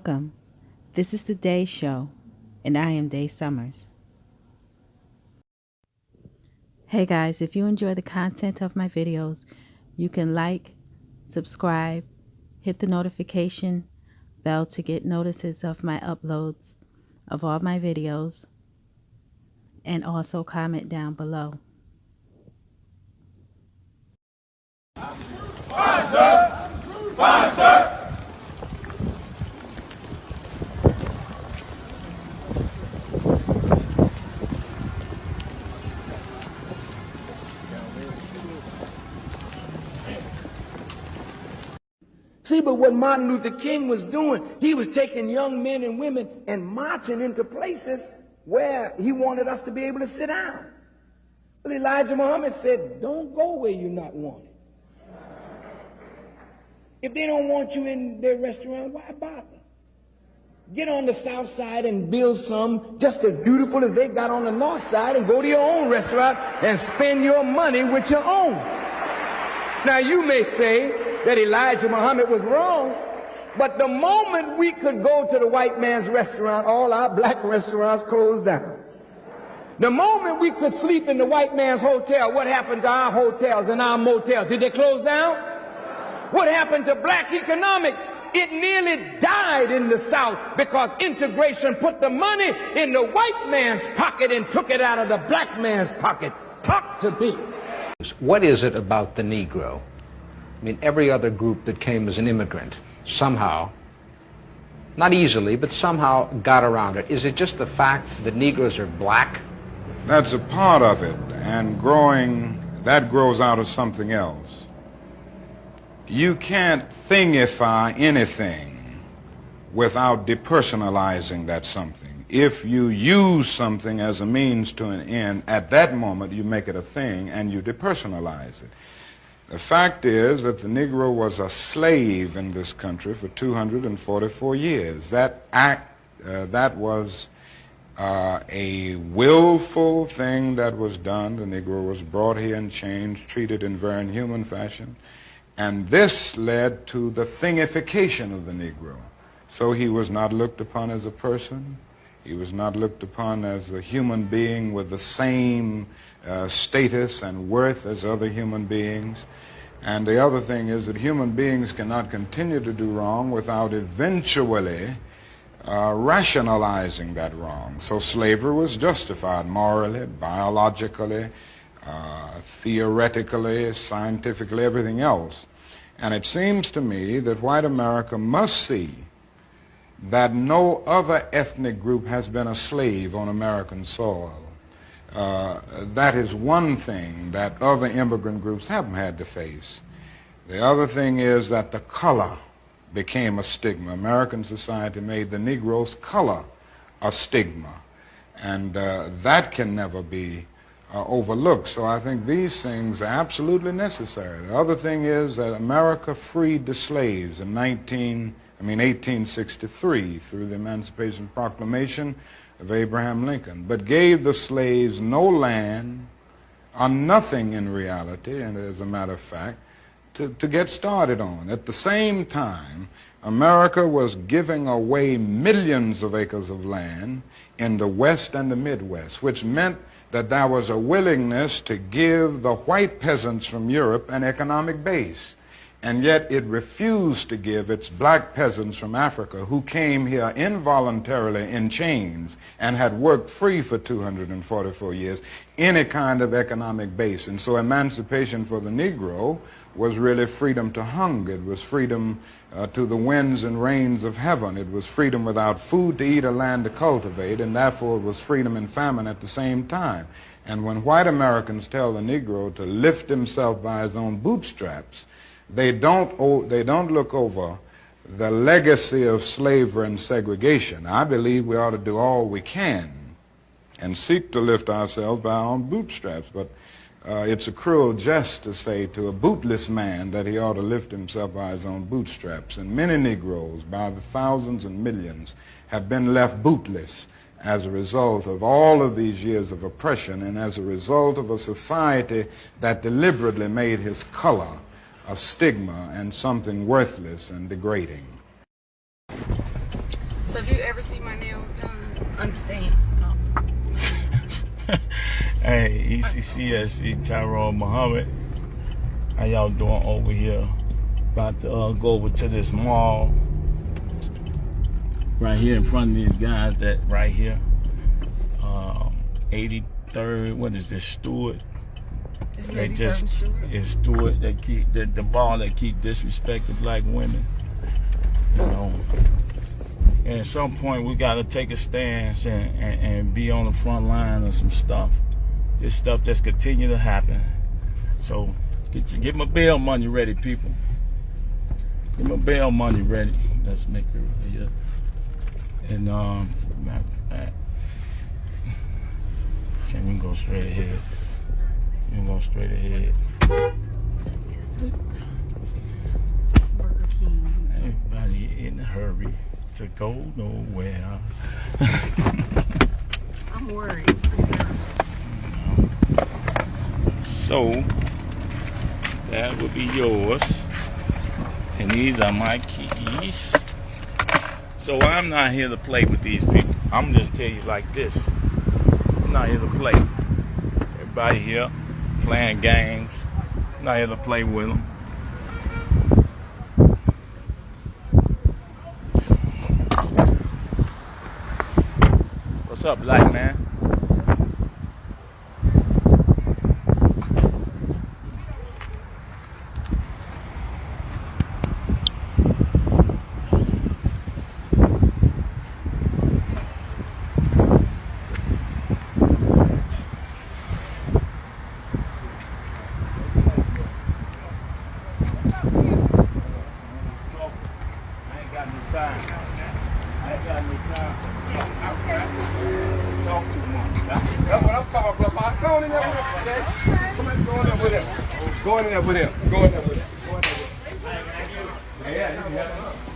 Welcome. This is the Day Show, and I am Day Summers. Hey guys, if you enjoy the content of my videos, you can like, subscribe, hit the notification bell to get notices of my uploads of all my videos, and also comment down below. Fine, sir! Fine, sir! See, but what Martin Luther King was doing, he was taking young men and women and marching into places where he wanted us to be able to sit down. But Elijah Muhammad said, don't go where you're not wanted. If they don't want you in their restaurant, why bother? Get on the south side and build some just as beautiful as they got on the north side, and go to your own restaurant and spend your money with your own. Now you may say that Elijah Muhammad was wrong, but the moment we could go to the white man's restaurant, all our black restaurants closed down. The moment we could sleep in the white man's hotel, what happened to our hotels and our motels? Did they close down? What happened to black economics? It nearly died in the South because integration put the money in the white man's pocket and took it out of the black man's pocket. Talk to me. What is it about the Negro? I mean, every other group that came as an immigrant somehow, not easily, but somehow got around it. Is it just the fact that Negroes are black? That's a part of it, and that grows out of something else. You can't thingify anything without depersonalizing that something. If you use something as a means to an end, at that moment you make it a thing and you depersonalize it. The fact is that the Negro was a slave in this country for 244 years. That was a willful thing that was done. The Negro was brought here and changed, treated in very inhuman fashion. And this led to the thingification of the Negro. So he was not looked upon as a person. He was not looked upon as a human being with the same status and worth as other human beings. And the other thing is that human beings cannot continue to do wrong without eventually rationalizing that wrong. So slavery was justified morally, biologically, theoretically, scientifically, everything else. And it seems to me that white America must see that no other ethnic group has been a slave on American soil. That is one thing that other immigrant groups haven't had to face. The other thing is that the color became a stigma. American society made the Negro's color a stigma, and that can never be overlooked. So I think these things are absolutely necessary. The other thing is that America freed the slaves in 1863 through the Emancipation Proclamation of Abraham Lincoln, but gave the slaves no land or nothing in reality, and as a matter of fact, to get started on. At the same time, America was giving away millions of acres of land in the West and the Midwest, which meant that there was a willingness to give the white peasants from Europe an economic base. And yet it refused to give its black peasants from Africa, who came here involuntarily in chains and had worked free for 244 years, any kind of economic base. And so emancipation for the Negro was really freedom to hunger. It was freedom to the winds and rains of heaven. It was freedom without food to eat or land to cultivate, and therefore it was freedom and famine at the same time. And when white Americans tell the Negro to lift himself by his own bootstraps, they don't look over the legacy of slavery and segregation. I believe we ought to do all we can and seek to lift ourselves by our own bootstraps, but it's a cruel jest to say to a bootless man that he ought to lift himself by his own bootstraps. And many Negroes, by the thousands and millions, have been left bootless as a result of all of these years of oppression and as a result of a society that deliberately made his color a stigma and something worthless and degrading. So if you ever see my nails done, understand. Hey, ECCSC, Tyrone Muhammad. How y'all doing over here? About to go over to this mall. Right here in front of these guys, that right here. 83rd, what is this, Stewart? They just, it's Stewart that keep, the ball that keep disrespecting black women. You know. And at some point, we got to take a stance and be on the front line of some stuff. This stuff that's continue to happen. So get my bail money ready, people. Get my bail money ready. Let's make it here. And can we go straight ahead? We go straight ahead. Everybody in a hurry to go nowhere. I'm worried. So that would be yours, and these are my keys. So I'm not here to play with these people. I'm just tell you like this. I'm not here to play. Everybody here playing games. I'm not here to play with them. What's up, black man?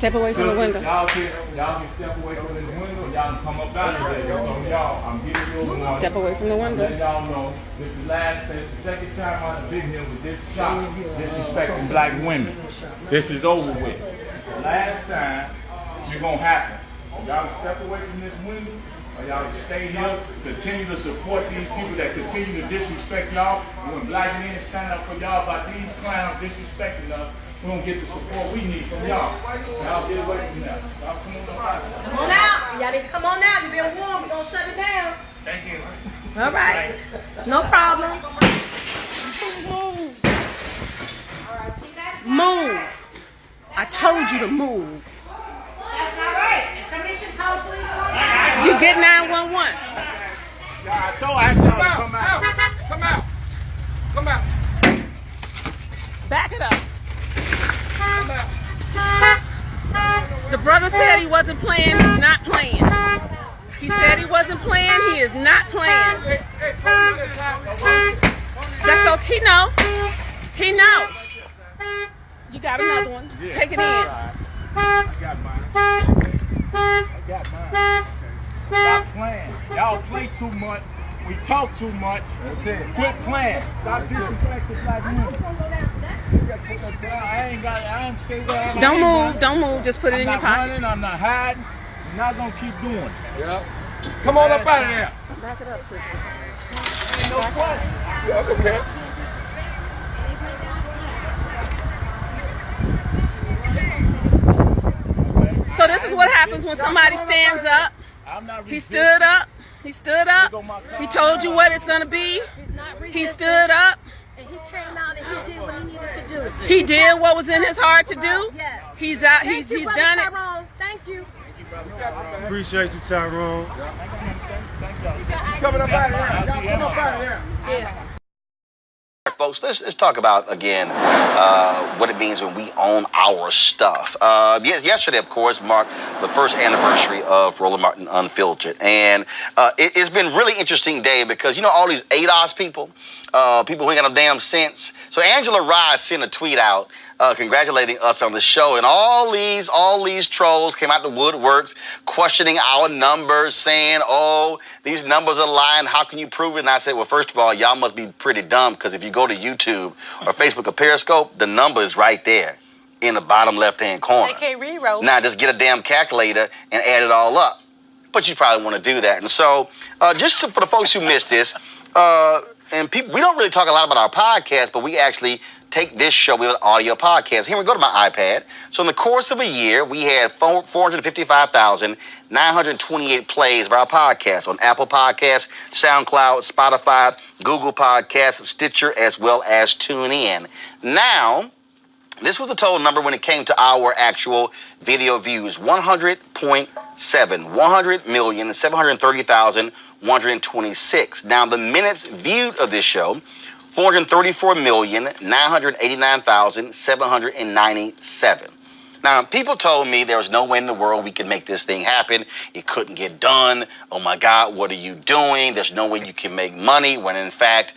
Step away from the window. Y'all can step away from the window. Y'all can come up out of there. So y'all, I'm giving you a warning. Step away from the window. Let y'all know this is the second time I've been here with this shop disrespecting black women. This is over with. The last time it's gonna happen. Y'all can step away from this window, or y'all can stay here, continue to support these people that continue to disrespect y'all. When black men stand up for y'all by these clowns disrespecting us, we don't get the support we need from y'all. Y'all get away from that. Y'all come on out. Come on out. Y'all need to come on out. You've been warned. We're going to shut it down. Thank you. All right. No problem. Move. I told you to move. That's not right. And somebody should call the police on you. You get 911. I asked y'all to come out. Come out. Come out. Back it up. The brother said he wasn't playing. He's not playing. He said he wasn't playing. He is not playing. That's okay. He knows. He knows. You got another one. Take it in. I got mine. Stop playing. Y'all play too much. We talk too much. Quit playing. Stop disrespecting black women. Don't move. Don't move. Just put it in your pocket. I'm not hiding. I'm not gonna keep doing it. Yeah. Come on up out of there. Back it up, sister. No question. Yeah, okay. So this is what happens when somebody stands up. He stood up. He stood up. He told you what it's gonna be. He stood up. And he came out and he did what he needed to do. He did what was in his heart to do. Yes. He's out. Thank He's you, Brother done it. Tyrone. Thank you. Appreciate you, Tyrone. Coming up out of there. Y'all come up out of there. Yeah. Folks, let's talk about again what it means when we own our stuff. Yesterday, of course, marked the first anniversary of Roland Martin Unfiltered, and it's been really interesting day because you know all these ADOS people who ain't got no damn sense. So Angela Rye sent a tweet out congratulating us on the show, and all these trolls came out the woodworks questioning our numbers, saying, "Oh, these numbers are lying. How can you prove it?" And I said, "Well, first of all, y'all must be pretty dumb because if you go to YouTube or Facebook or Periscope, the number is right there. in the bottom left-hand corner. AK rewrote. Now just get a damn calculator and add it all up. But you probably want to do that. And so for the folks who missed this, and people, we don't really talk a lot about our podcast, but we actually take this show, we have an audio podcast. Here we go to my iPad. So in the course of a year, we had 455,928 plays of our podcast on Apple Podcasts, SoundCloud, Spotify, Google Podcasts, Stitcher, as well as TuneIn. Now, this was the total number when it came to our actual video views, 100.7, 100,730,126. Now, the minutes viewed of this show, 434,989,797. Now, people told me there was no way in the world we could make this thing happen. It couldn't get done. Oh, my God, what are you doing? There's no way you can make money, when, in fact,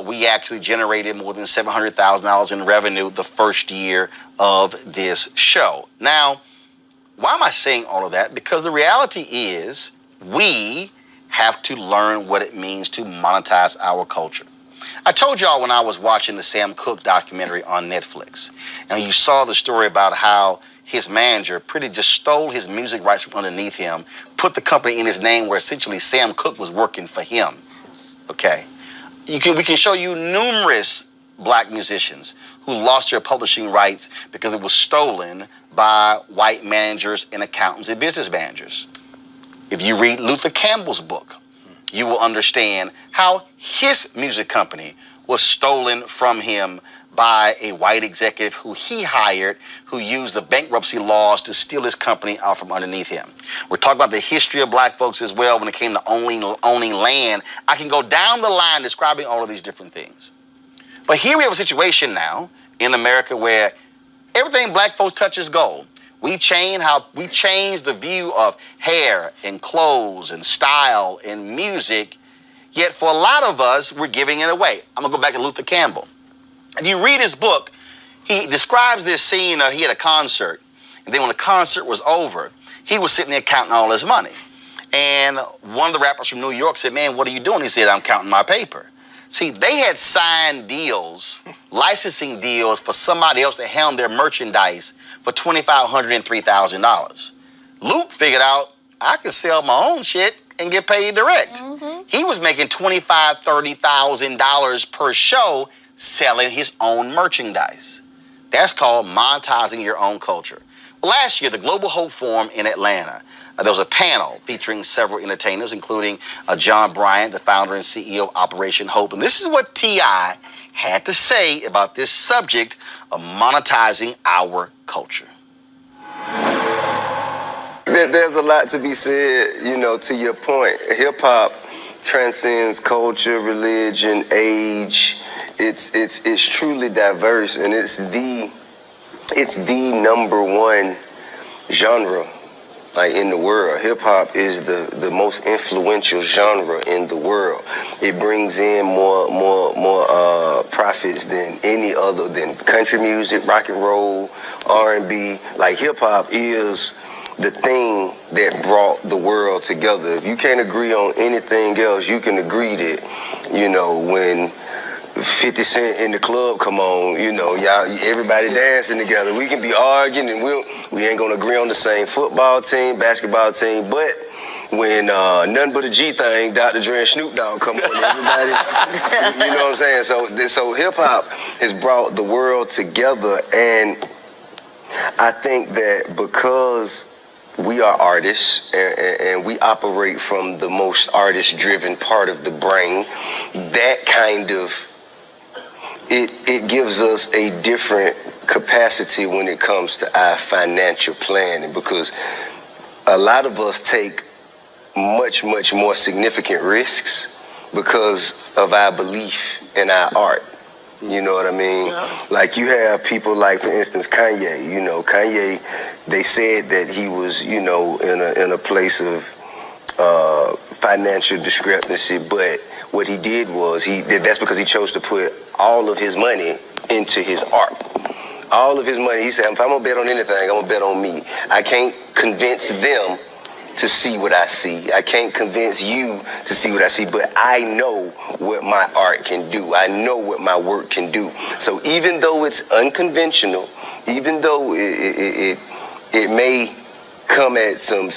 we actually generated more than $700,000 in revenue the first year of this show. Now, why am I saying all of that? Because the reality is we have to learn what it means to monetize our culture. I told y'all when I was watching the Sam Cooke documentary on Netflix, and you saw the story about how his manager pretty just stole his music rights from underneath him, put the company in his name where essentially Sam Cooke was working for him. Okay. We can show you numerous black musicians who lost their publishing rights because it was stolen by white managers and accountants and business managers. If you read Luther Campbell's book, you will understand how his music company was stolen from him by a white executive who he hired, who used the bankruptcy laws to steal his company out from underneath him. We're talking about the history of black folks as well when it came to owning land. I can go down the line describing all of these different things. But here we have a situation now in America where everything black folks touch is gold. We change the view of hair and clothes and style and music, yet for a lot of us, we're giving it away. I'm gonna go back to Luther Campbell. If you read his book, he describes this scene, he had a concert, and then when the concert was over, he was sitting there counting all his money. And one of the rappers from New York said, "Man, what are you doing?" He said, "I'm counting my paper." See, they had signed deals, licensing deals for somebody else to handle their merchandise for $2,500 and $3,000. Luke figured out, I could sell my own shit and get paid direct. Mm-hmm. He was making $25,000, $30,000 per show selling his own merchandise. That's called monetizing your own culture. Last year, the Global Hope Forum in Atlanta, there was a panel featuring several entertainers, including John Bryant, the founder and CEO of Operation Hope. And this is what T.I. had to say about this subject of monetizing our culture. There's a lot to be said, to your point. Hip-hop transcends culture, religion, age. It's truly diverse, and it's the number one genre in the world. Hip-hop is the most influential genre in the world. It brings in more profits than any other, than country music, rock and roll, R&B. Hip-hop is the thing that brought the world together. If you can't agree on anything else, you can agree that, when 50 Cent in the club come on, y'all, everybody dancing together. We can be arguing and we ain't gonna agree on the same football team, basketball team, but when Nothing But a G Thing, Dr. Dre and Snoop Dogg come on, everybody, you know what I'm saying? So hip hop has brought the world together, and I think that because we are artists and we operate from the most artist-driven part of the brain, that kind of It gives us a different capacity when it comes to our financial planning, because a lot of us take much more significant risks because of our belief in our art. You know what I mean? Yeah. You have people like, for instance, Kanye. Kanye, they said that he was, in a place of financial discrepancy, but what he did was that's because he chose to put all of his money into his art. All of his money. He said, if I'm gonna bet on anything, I'm gonna bet on me. I can't convince them to see what I see. I can't convince you to see what I see, but I know what my art can do. I know what my work can do. So even though it's unconventional, even though it may come at some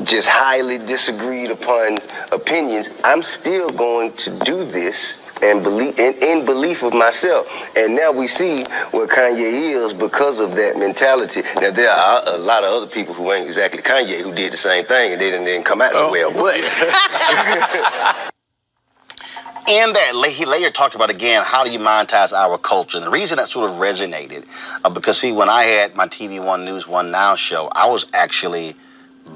just highly disagreed upon opinions, I'm still going to do this and believe in belief of myself. And now we see where Kanye is because of that mentality. Now there are a lot of other people who ain't exactly Kanye who did the same thing and they didn't come out so well. But and that he later talked about, again, how do you monetize our culture? And the reason that sort of resonated, because see, when I had my TV One News One Now show, I was actually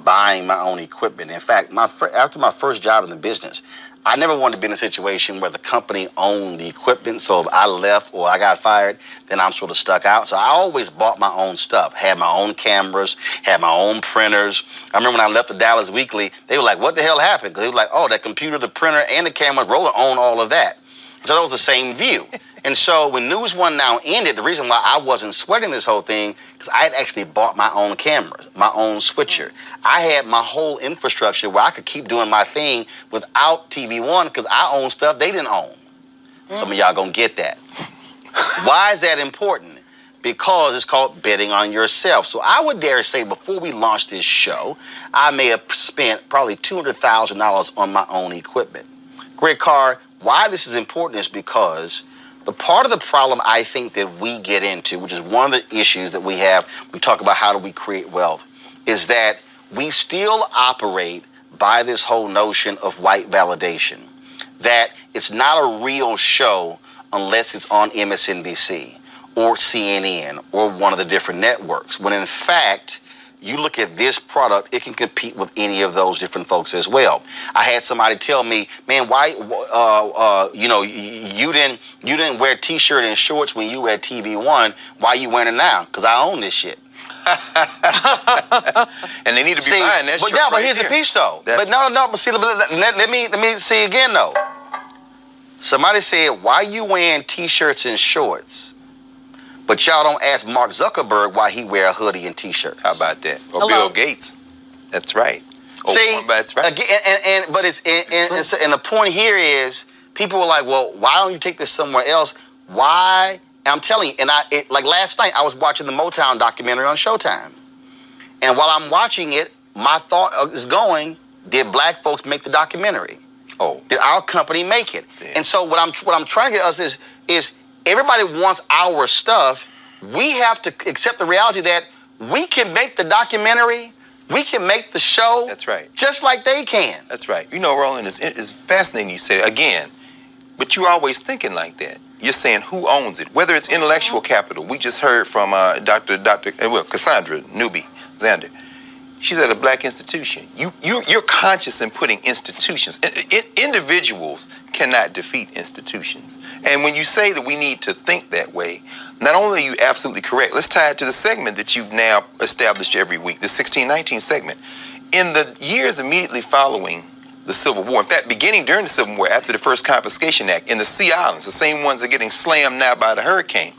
buying my own equipment. In fact, after my first job in the business, I never wanted to be in a situation where the company owned the equipment. So if I left or I got fired, then I'm sort of stuck out. So I always bought my own stuff, had my own cameras, had my own printers. I remember when I left the Dallas Weekly, they were like, what the hell happened? Because they were like, oh, that computer, the printer, and the camera roller own all of that. So that was the same view. And so when News One Now ended, the reason why I wasn't sweating this whole thing, because I had actually bought my own cameras, my own switcher. I had my whole infrastructure where I could keep doing my thing without TV One, because I own stuff they didn't own. Some of y'all gonna get that. Why is that important? Because it's called betting on yourself. So I would dare say before we launched this show, I may have spent probably $200,000 on my own equipment. Greg Carr, why this is important is because the part of the problem I think that we get into, which is one of the issues that we have, we talk about how do we create wealth, is that we still operate by this whole notion of white validation, that it's not a real show unless it's on MSNBC or CNN or one of the different networks, when in fact, you look at this product, it can compete with any of those different folks as well. I had somebody tell me, man, why, you didn't wear T-shirt and shorts when you were at TV One. Why you wearing it now? Because I own this shit. And they need to be buying that shirt. But here's the piece though. But let me see again though. Somebody said, why you wearing T-shirts and shorts? But y'all don't ask Mark Zuckerberg why he wear a hoodie and T-shirts. How about that? Or Bill Gates. That's right. See, that's right. Again, but the point here is people were like, well, why don't you take this somewhere else? Why? And I'm telling you, like last night, I was watching the Motown documentary on Showtime. And while I'm watching it, my thought is going, did black folks make the documentary? Oh. Did our company make it? See. And so what I'm trying to get us is everybody wants our stuff. We have to accept the reality that we can make the documentary, we can make the show. That's right. Just like they can. That's right. You know, Roland, it's fascinating you say it again, but you're always thinking like that. You're saying who owns it, whether it's intellectual capital. We just heard from Cassandra Newby Zander. She's at a black institution. You're conscious in putting institutions. Individuals cannot defeat institutions. And when you say that we need to think that way, not only are you absolutely correct, let's tie it to the segment that you've now established every week, the 1619 segment. In the years immediately following the Civil War, in fact, beginning during the Civil War, after the first Confiscation Act, in the Sea Islands, the same ones that are getting slammed now by the hurricane,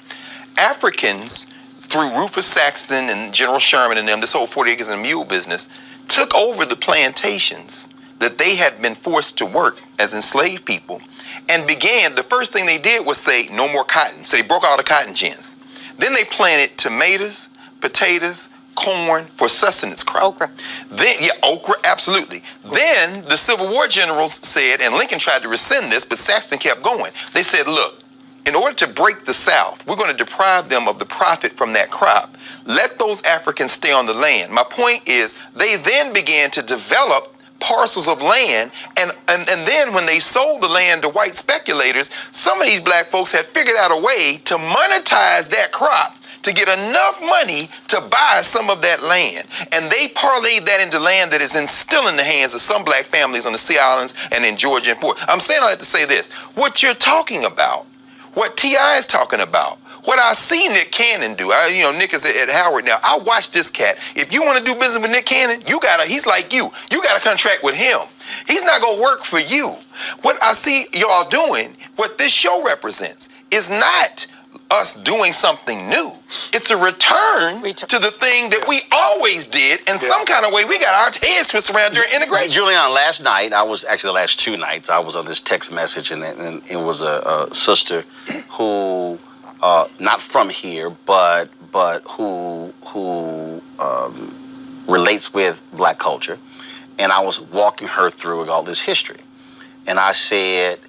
Africans, through Rufus Saxton and General Sherman and them, this whole 40 acres and a mule business, took over the plantations that they had been forced to work as enslaved people and began, the first thing they did was say, no more cotton. So they broke all the cotton gins. Then they planted tomatoes, potatoes, corn for sustenance crop. Okra. Then, yeah, okra, absolutely. Then the Civil War generals said, and Lincoln tried to rescind this, but Saxton kept going. They said, look, in order to break the South, we're going to deprive them of the profit from that crop. Let those Africans stay on the land. My point is, they then began to develop parcels of land, and then when they sold the land to white speculators, some of these black folks had figured out a way to monetize that crop to get enough money to buy some of that land. And they parlayed that into land that is still in the hands of some black families on the Sea Islands and in Georgia and Florida. I'm saying all that to say this. What you're talking about, what T.I. is talking about, what I see Nick Cannon do. Nick is at Howard now. I watch this cat. If you want to do business with Nick Cannon, he's like you. You got to contract with him. He's not going to work for you. What I see y'all doing, what this show represents, is not us doing something new. It's a return to the thing that we always did in some kind of way. We got our heads twisted around during integration. Julian, last night, the last 2 nights, I was on this text message, and it was a sister who, not from here, but but who relates with black culture. And I was walking her through all this history. And I said,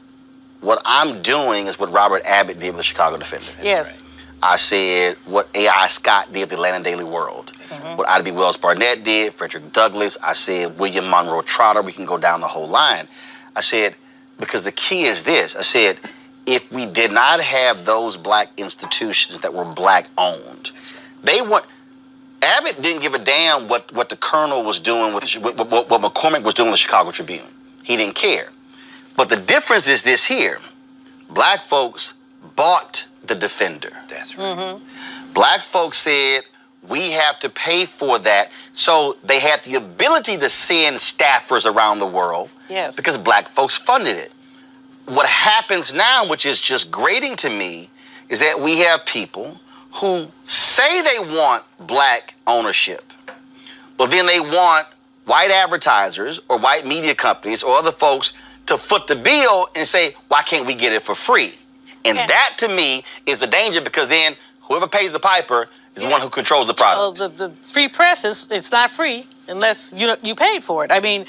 what I'm doing is what Robert Abbott did with the Chicago Defender. Yes. I said what A.I. Scott did with the Atlanta Daily World. What Ida B. Wells Barnett did, Frederick Douglass. I said William Monroe Trotter. We can go down the whole line. I said, because the key is this. I said, if we did not have those black institutions that were black owned, they weren't. Abbott didn't give a damn what the Colonel was doing with what McCormick was doing with the Chicago Tribune. He didn't care. But the difference is this here. Black folks bought the Defender. That's right. Black folks said, we have to pay for that. So they had the ability to send staffers around the world because black folks funded it. What happens now, which is just grating to me, is that we have people who say they want black ownership, but then they want white advertisers or white media companies or other folks to foot the bill and say, why can't we get it for free? And that, to me, is the danger, because then whoever pays the piper is the one who controls the product. The free press it's not free unless you paid for it. I mean,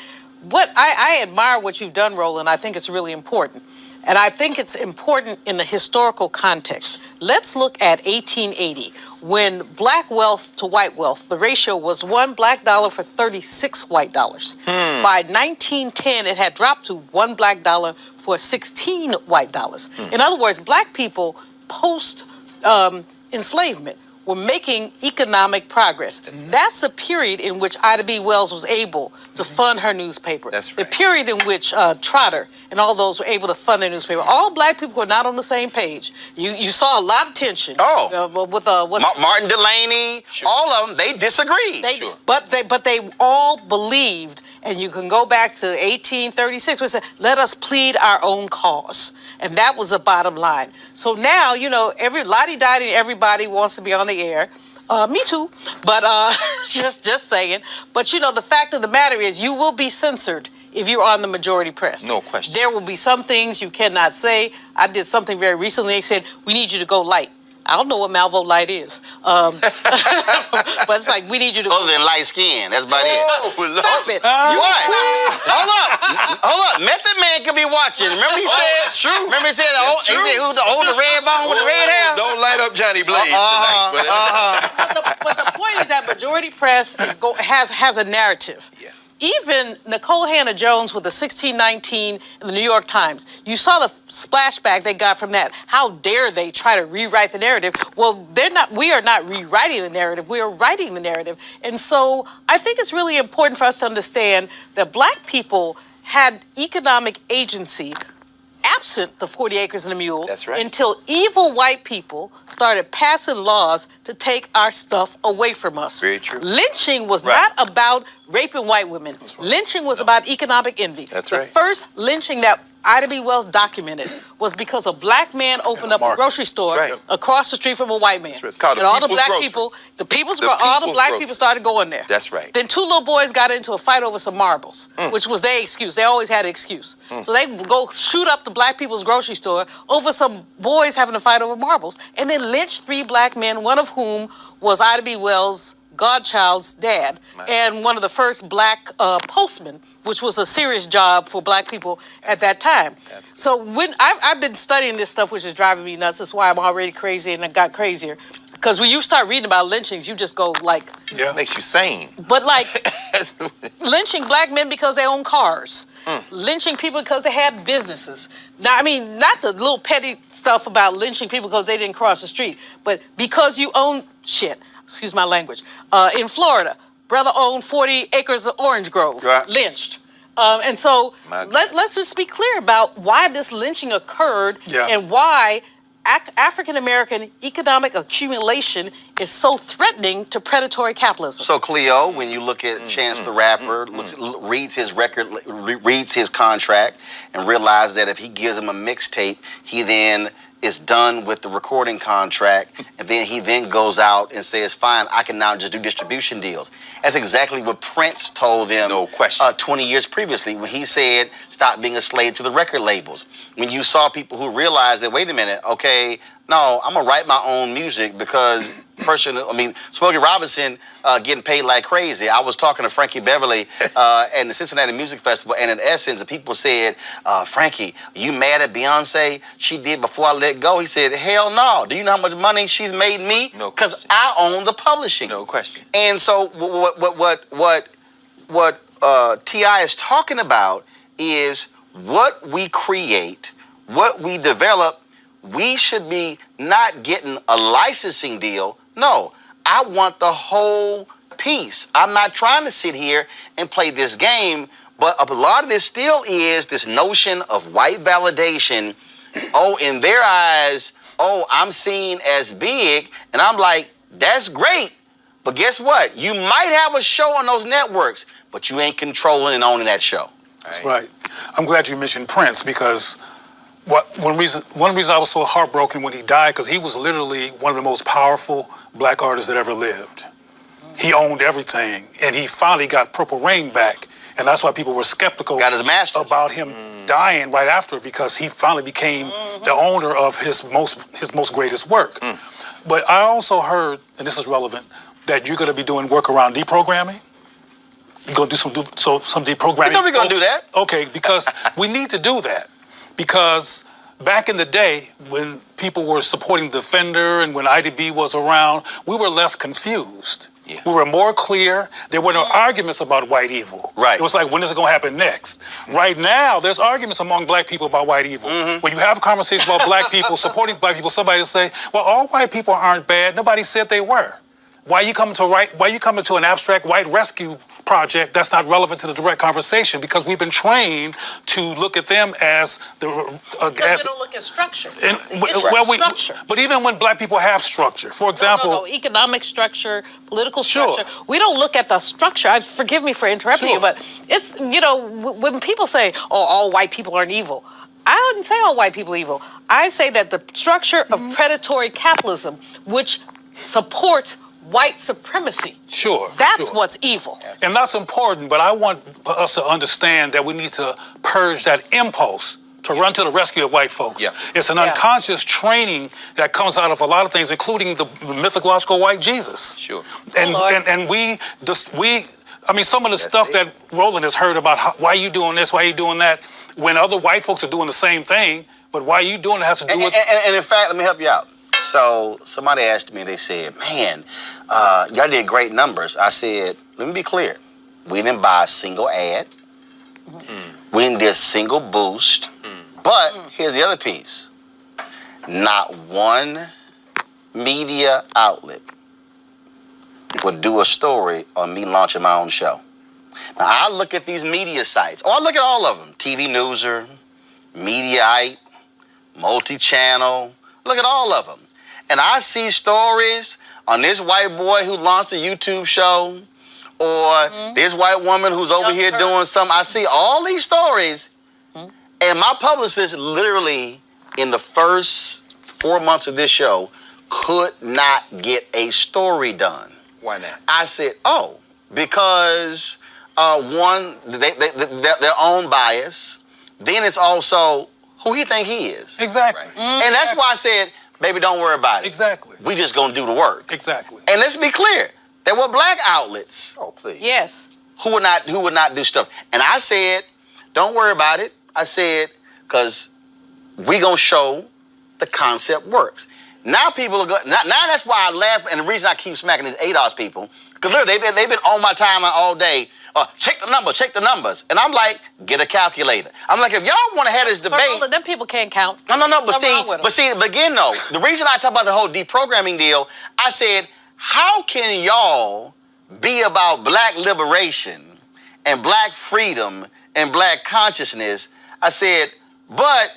I admire what you've done, Roland. I think it's really important. And I think it's important in the historical context. Let's look at 1880, when black wealth to white wealth, the ratio was 1 black dollar for 36 white dollars. By 1910, it had dropped to 1 black dollar for 16 white dollars. In other words, black people post enslavement were making economic progress. That's a period in which Ida B. Wells was able to fund her newspaper. That's right. The period in which Trotter and all those were able to fund their newspaper. All black people were not on the same page. You saw a lot of tension. With Martin Delaney, all of them, they disagreed. But they all believed, and you can go back to 1836, we said, let us plead our own cause. And that was the bottom line. So now, every lottie-dottie, everybody wants to be on the air. Me too, but just saying. But the fact of the matter is, you will be censored if you're on the majority press. No question. There will be some things you cannot say. I did something very recently. They said, we need you to go light. I don't know what Malvo light is. But it's like, we need you to Other than light skin, that's about it. Stop it. What? Hold up. Method Man could be watching. Remember he said, Remember he said, he said, who's the older red bone with the red hair? Don't light up Johnny Blaze tonight. But the point is that majority press has a narrative. Yeah. Even Nicole Hannah-Jones with the 1619 in the New York Times, you saw the splashback they got from that. How dare they try to rewrite the narrative? Well, we are not rewriting the narrative, we are writing the narrative. And so I think it's really important for us to understand that black people had economic agency absent the 40 acres and a mule. That's right. Until evil white people started passing laws to take our stuff away from us. That's very true. Lynching was not about raping white women. Lynching was about economic envy. That's the first lynching that Ida B. Wells documented was because a black man opened up a grocery store across the street from a white man. It's called and all the black people, all the black people started going there. That's right. Then two little boys got into a fight over some marbles, which was their excuse. They always had an excuse. So they would go shoot up the black people's grocery store over some boys having a fight over marbles, and then lynched 3 black men, one of whom was Ida B. Wells' godchild's dad, and one of the first black postmen, which was a serious job for black people at that time. Absolutely. So when I've been studying this stuff, which is driving me nuts. That's why I'm already crazy, and it got crazier. Because when you start reading about lynchings, you just go like... Yeah, makes you sane. But like, lynching black men because they own cars. Lynching people because they had businesses. Now, I mean, not the little petty stuff about lynching people because they didn't cross the street, but because you own shit. Excuse my language. In Florida, brother owned 40 acres of orange grove, lynched. And so let's just be clear about why this lynching occurred and why African-American economic accumulation is so threatening to predatory capitalism. So, Cleo, when you look at Chance the Rapper, reads his record, reads his contract, and realizes that if he gives him a mixtape, he then is done with the recording contract, and then he then goes out and says, fine, I can now just do distribution deals. That's exactly what Prince told them 20 years previously when he said, stop being a slave to the record labels. When you saw people who realized that, wait a minute, okay, no, I'm going to write my own music because person. I mean, Smokey Robinson getting paid like crazy. I was talking to Frankie Beverly at the Cincinnati Music Festival, and in essence, the people said, Frankie, you mad at Beyonce? She did Before I Let Go. He said, hell no. Do you know how much money she's made me? No Because question. I own the publishing. No question. And so what T.I. is talking about is what we create, what we develop. We should be not getting a licensing deal. No, I want the whole piece. I'm not trying to sit here and play this game, but a lot of this still is this notion of white validation. Oh, in their eyes, oh, I'm seen as big, and I'm like, that's great. But guess what? You might have a show on those networks, but you ain't controlling and owning that show. That's right. I'm glad you mentioned Prince, because one reason I was so heartbroken when he died, because he was literally one of the most powerful black artists that ever lived. He owned everything, and he finally got Purple Rain back, and that's why people were skeptical about him dying right after, because he finally became the owner of his most greatest work. But I also heard, and this is relevant, that you're going to be doing work around deprogramming. You're going to do some deprogramming. You know we're going to do that. Okay, because we need to do that. Because back in the day, when people were supporting Defender and when IDB was around, we were less confused. Yeah. We were more clear. There were no arguments about white evil. Right. It was like, when is it going to happen next? Right now, there's arguments among black people about white evil. When you have conversations about black people, supporting black people, somebody will say, well, all white people aren't bad. Nobody said they were. Why are you coming to an abstract white rescue project that's not relevant to the direct conversation? Because we've been trained to look at them as the we don't look at structure. Structure. But even when black people have structure, for example, economic structure, political structure, we don't look at the structure. Forgive me for interrupting you, but it's, when people say, oh, all white people aren't evil, I wouldn't say all white people are evil. I say that the structure of predatory capitalism, which supports white supremacy. That's what's evil. And that's important, but I want us to understand that we need to purge that impulse to run to the rescue of white folks. It's an unconscious training that comes out of a lot of things, including the mythological white Jesus. And some of the stuff that Roland has heard about, why you doing this, why you doing that, when other white folks are doing the same thing, but why you doing it has to do with... And in fact, let me help you out. So somebody asked me, they said, man, y'all did great numbers. I said, let me be clear. We didn't buy a single ad. We didn't do a single boost. But here's the other piece. Not one media outlet would do a story on me launching my own show. Now, I look at these media sites. I look at all of them. TV Newser, Mediaite, Multi-Channel. Look at all of them. And I see stories on this white boy who launched a YouTube show, or this white woman who's over here doing something. I see all these stories, and my publicist literally, in the first 4 months of this show, could not get a story done. Why not? I said, oh, because one, their own bias. Then it's also who he think he is. Exactly. And that's why I said, baby, don't worry about it. Exactly. We just gonna do the work. Exactly. And let's be clear, there were black outlets. Oh, please. Yes. Who would not do stuff. And I said, don't worry about it. I said, because we gonna show the concept works. Now people are going. Now that's why I laugh, and the reason I keep smacking these ADOS people, because literally they've been on my timeline all day. Check the numbers, and I'm like, get a calculator. I'm like, if y'all want to have this debate, them people can't count. No. But again, though, the reason I talk about the whole deprogramming deal, I said, how can y'all be about black liberation and black freedom and black consciousness? I said, but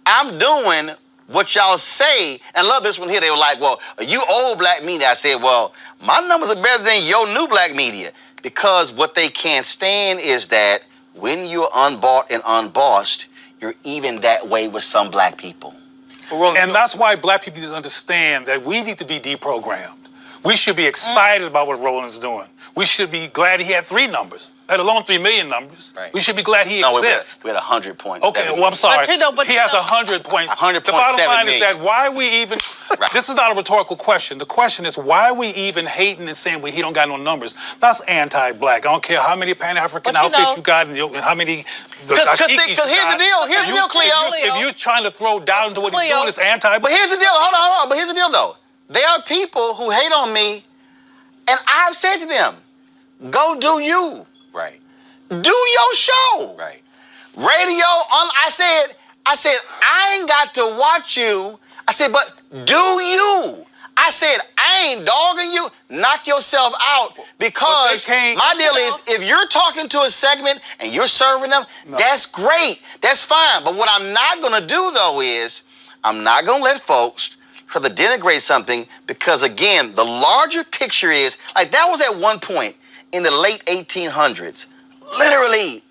I'm doing what y'all say, and I love this one here. They were like, well, you old black media. I said, well, my numbers are better than your new black media, because what they can't stand is that when you're unbought and unbossed, you're even that way with some black people. And that's why black people need to understand that we need to be deprogrammed. We should be excited about what Roland's doing. We should be glad he had 3 numbers, let alone 3 million numbers. Right. We should be glad he exists. We had 100 points. Okay, well, I'm sorry. He has 100 points. 100 The bottom line is that why we even, This is not a rhetorical question. The question is, why are we even hating and saying he don't got no numbers? That's anti-black. I don't care how many Pan-African outfits you got and how many... Because here's the deal. Here's the deal, Cleo. If you're trying to throw doubt into what he's doing, it's anti-black. But here's the deal. Hold on. But here's the deal, though. There are people who hate on me, and I've said to them, go do you. Right. Do your show. Right. Radio, I said, I ain't got to watch you. I said, but do you? I said, I ain't dogging you. Knock yourself out, because my deal is, if you're talking to a segment and you're serving them, that's great. That's fine. But what I'm not going to do, though, is I'm not going to let folks try to denigrate something, because, again, the larger picture is, like, that was at one point in the late 1800s, literally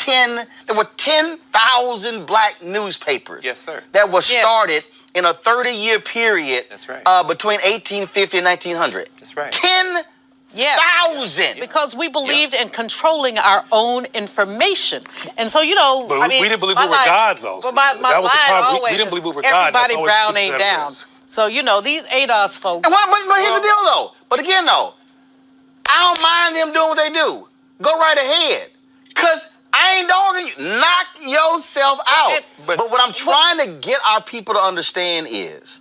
there were 10,000 black newspapers. Yes, sir. That was started in a 30-year period. That's right. Between 1850 and 1900. That's right. 10,000. Because we believed in controlling our own information. And so, But we didn't believe we were God, though. But my that was the line problem. always We didn't believe we were God. everybody brown ain't down. So, these ADOS folks. But here's the deal, though. But again, though, I don't mind them doing what they do. Go right ahead. Because I ain't dogging you. Knock yourself out. But what I'm trying to get our people to understand is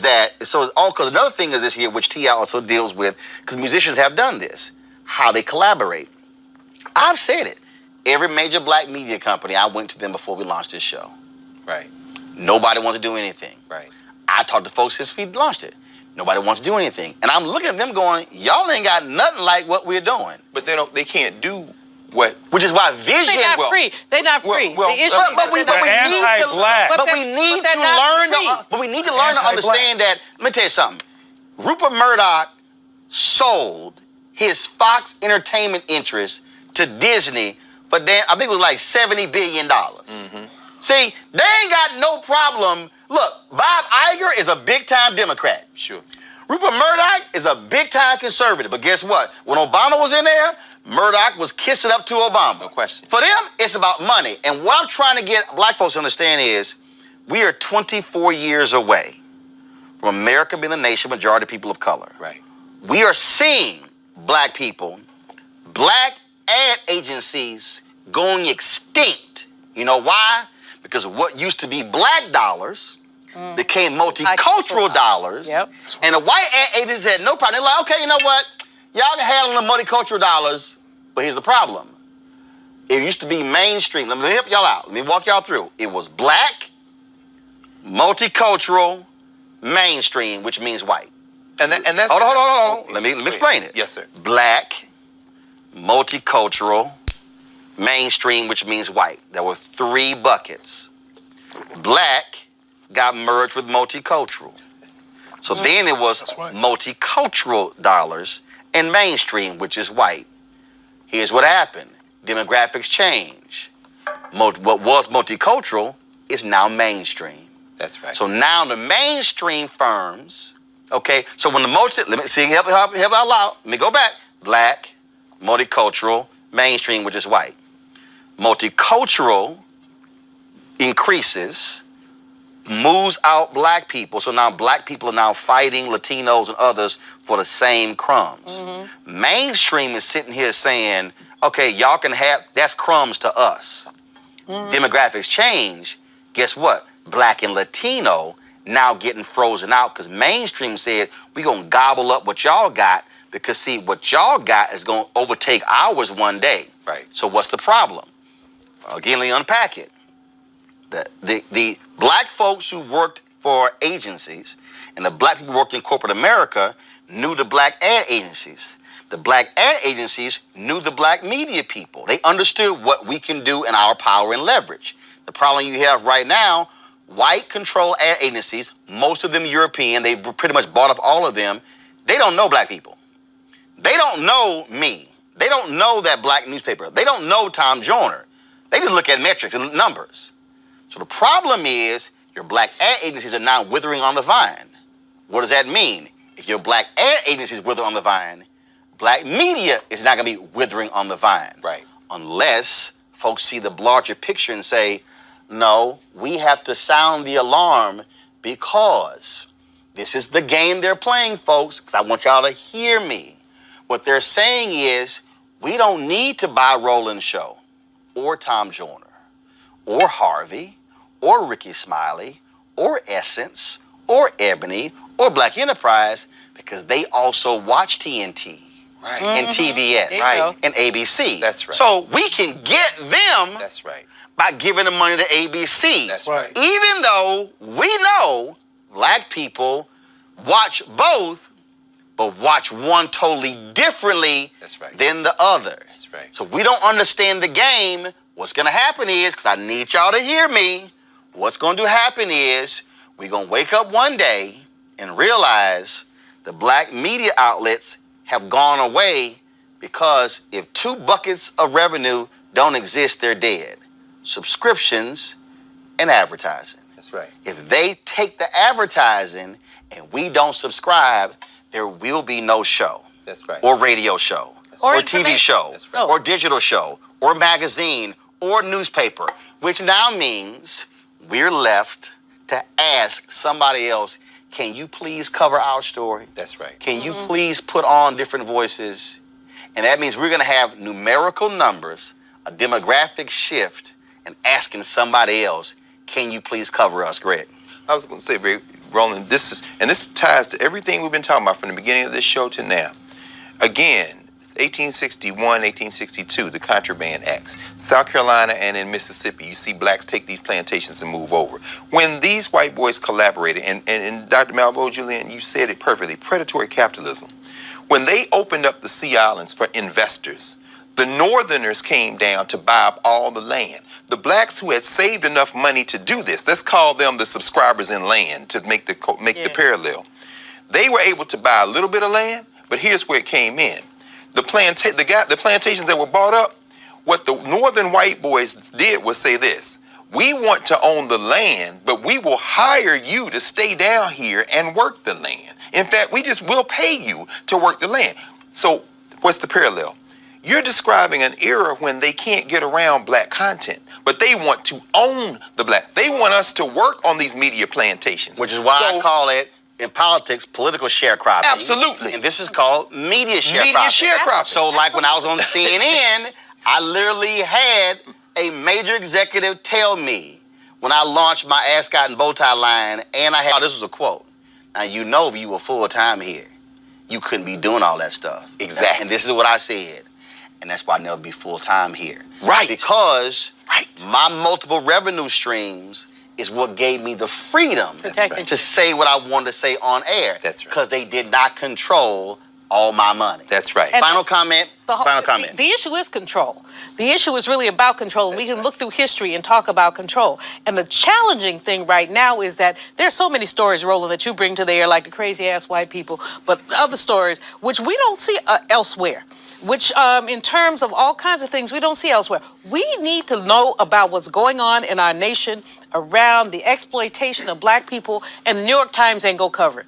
that, because another thing is this here, which T.I. also deals with, because musicians have done this, how they collaborate. I've said it. Every major black media company, I went to them before we launched this show. Right. Nobody wants to do anything. Right. I talked to folks since we launched it. Nobody wants to do anything. And I'm looking at them going, y'all ain't got nothing like what we're doing. But they can't do what? Which is why vision. They're not free. They're not free. The issue is but we need to learn to understand that. Let me tell you something. Rupert Murdoch sold his Fox Entertainment interest to Disney for I think it was like $70 billion. Mm-hmm. See, they ain't got no problem. Look, Bob Iger is a big-time Democrat. Sure. Rupert Murdoch is a big-time conservative. But guess what? When Obama was in there, Murdoch was kissing up to Obama. No question. For them, it's about money. And what I'm trying to get black folks to understand is we are 24 years away from America being the nation majority of people of color. Right. We are seeing black people, black ad agencies going extinct. You know why? Because what used to be black dollars became multicultural dollars. Yep. And the white ad agencies had no problem. They're like, okay, you know what? Y'all can handle the multicultural dollars, but here's the problem. It used to be mainstream. Let me help y'all out. Let me walk y'all through. It was black, multicultural, mainstream, which means white. And that's... Hold on. Let me explain it. Yes, sir. Black, multicultural, mainstream, which means white. There were 3 buckets. Black got merged with multicultural. So then it was multicultural dollars and mainstream, which is white. Here's what happened. Demographics change. What was multicultural is now mainstream. That's right. So now the mainstream firms, okay, so when let me see, help out loud. Let me go back. Black, multicultural, mainstream, which is white. Multicultural increases, moves out black people. So now black people are now fighting Latinos and others for the same crumbs. Mm-hmm. Mainstream is sitting here saying, okay, y'all can have, that's crumbs to us. Mm-hmm. Demographics change. Guess what? Black and Latino now getting frozen out because mainstream said, we're going to gobble up what y'all got because, see, what y'all got is going to overtake ours one day. Right. So what's the problem? Again, let me unpack it. The black folks who worked for agencies and the black people who worked in corporate America knew the black ad agencies. The black ad agencies knew the black media people. They understood what we can do and our power and leverage. The problem you have right now, white control ad agencies, most of them European, they pretty much bought up all of them. They don't know black people. They don't know me. They don't know that black newspaper. They don't know Tom Joyner. They just look at metrics and numbers. So the problem is your black ad agencies are now withering on the vine. What does that mean? If your black ad agencies wither on the vine, black media is not going to be withering on the vine. Right. Unless folks see the larger picture and say, no, we have to sound the alarm because This is the game they're playing, folks, because I want y'all to hear me. What they're saying is, we don't need to buy Roland Show or Tom Joyner or Harvey or Ricky Smiley or Essence or Ebony or Black Enterprise because they also watch TNT and TBS and ABC. That's right. So we can get them That's right. by giving the money to ABC. That's right. Even though we know Black people watch both, but watch one totally differently than the other. That's right. So we don't understand the game. What's going to happen is, because I need y'all to hear me, what's going to happen is we're going to wake up one day and realize the Black media outlets have gone away because if 2 buckets of revenue don't exist, they're dead. Subscriptions and advertising. That's right. If they take the advertising and we don't subscribe, there will be no show. That's right. Or radio show. Or TV show. That's right. Or digital show. Or magazine. Or newspaper. Which now means we're left to ask somebody else, can you please cover our story? That's right. Can you please put on different voices? And that means we're going to have numerical numbers, a demographic shift, and asking somebody else, can you please cover us, Greg? I was going to say, Roland, this ties to everything we've been talking about from the beginning of this show to now. Again, 1861, 1862, the Contraband Acts. South Carolina and in Mississippi, you see blacks take these plantations and move over. When these white boys collaborated, and Dr. Malveaux, Julian, you said it perfectly, predatory capitalism. When they opened up the Sea Islands for investors, the Northerners came down to buy up all the land. The blacks who had saved enough money to do this, let's call them the subscribers in land to make the parallel. They were able to buy a little bit of land, but here's where it came in. The plantations that were bought up, what the northern white boys did was say this: we want to own the land, but we will hire you to stay down here and work the land. In fact, will pay you to work the land. So what's the parallel? You're describing an era when they can't get around black content, but they want to own the black. They want us to work on these media plantations. Which is why I call it, in politics, political sharecropping. Absolutely. And this is called media sharecropping. Media sharecropping. So like when I was on CNN, I literally had a major executive tell me when I launched my ascot and bow tie line, and this was a quote. Now, you know, if you were full-time here, you couldn't be doing all that stuff. Exactly. And this is what I said. And that's why I'll never be full-time here. Right. Because my multiple revenue streams is what gave me the freedom to say what I wanted to say on air. That's right. Because they did not control all my money. That's right. Final comment. The issue is control. The issue is really about control. And we can look through history and talk about control. And the challenging thing right now is that there's so many stories, Roland, that you bring to the air, like the crazy-ass white people, but other stories, which we don't see elsewhere. Which, in terms of all kinds of things, we don't see elsewhere. We need to know about what's going on in our nation around the exploitation of black people, and the New York Times ain't gonna cover it.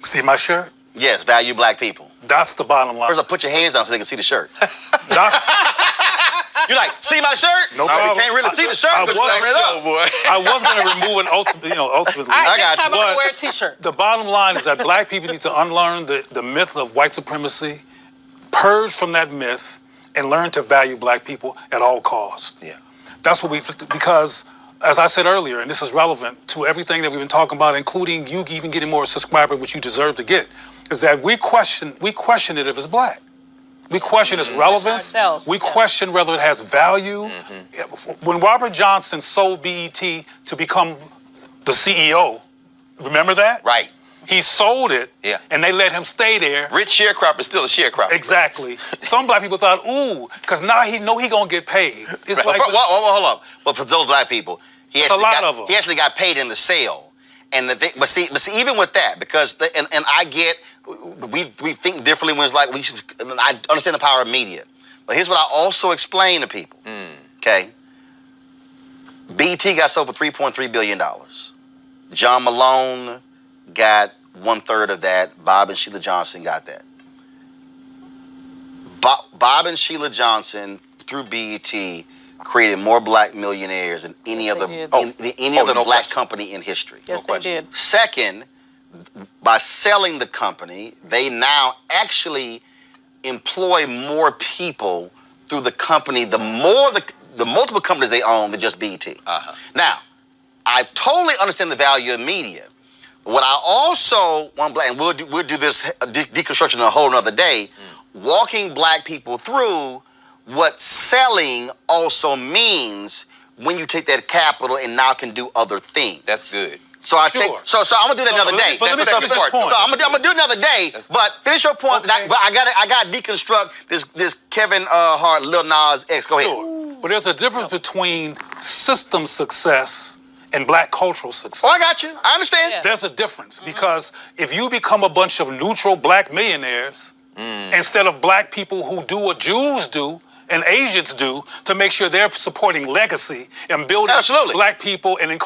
See my shirt? Yes, value black people. That's the bottom line. First, I'll put your hands down so they can see the shirt. That's, You're like, see my shirt? No problem. We can't really see the shirt. I was going to remove it ultimately. I got you. I'm going to wear a T-shirt. The bottom line is that black people need to unlearn the myth of white supremacy, purge from that myth, and learn to value black people at all costs. Yeah. That's what because, as I said earlier, and this is relevant to everything that we've been talking about, including you even getting more subscribers, which you deserve to get, is that we question it if it's black. We question its relevance. We question whether it has value. When Robert Johnson sold BET to become the CEO, remember that? Right. He sold it, and they let him stay there. Rich sharecropper is still a sharecropper. Exactly. Some black people thought, ooh, because now he know he gonna get paid. It's right. like, hold up. But for those black people, he actually got paid in the sale. And but see, even with that, because and I get, we think differently when it's like I understand the power of media. But here's what I also explain to people. Okay. BET got sold for $3.3 billion. John Malone got 1/3 of that. Bob and Sheila Johnson got that. Bob and Sheila Johnson, through BET, created more black millionaires than any other black company in history. Yes, they did. Second, by selling the company, they now actually employ more people through the company, the multiple companies they own than just BET. Now, I totally understand the value of media. What I also want and we'll do this deconstruction a whole nother day, walking black people through what selling also means when you take that capital and now can do other things. That's good. So I'm gonna do that another day. But let me finish your point. So I'm gonna do another day. But finish your point. Okay. But I gotta deconstruct this Kevin Hart, Lil Nas X. Go ahead. But there's a difference between system success and black cultural success. Oh, I got you. I understand. Yeah. There's a difference because if you become a bunch of neutral black millionaires instead of black people who do what Jews do and Asians do to make sure they're supporting legacy and building black people and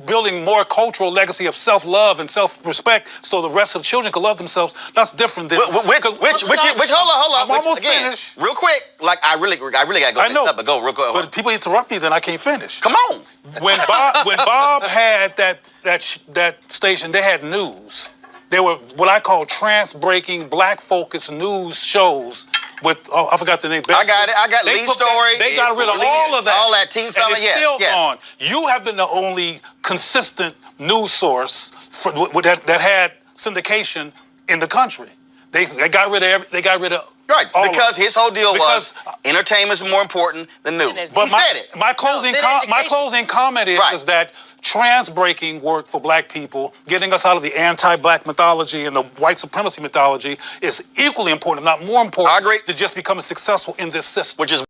building more cultural legacy of self-love and self-respect so the rest of the children can love themselves, that's different than... Which hold on. I'm almost finished. Real quick, like I really gotta go next up, but go real quick. But people interrupt me, then I can't finish. Come on. When Bob had that station, they had news. They were what I call trans-breaking, black-focused news shows with, I forgot the name. I got it. I got lead story. They got rid of all of that. All that Teen Summer, and it's still gone. You have been the only consistent news source that had syndication in the country. They got rid of right, because his whole deal was entertainment is more important than news. But he said it. My closing comment is that trans-breaking work for black people, getting us out of the anti-black mythology and the white supremacy mythology is equally important, if not more important, than just becoming successful in this system. Which is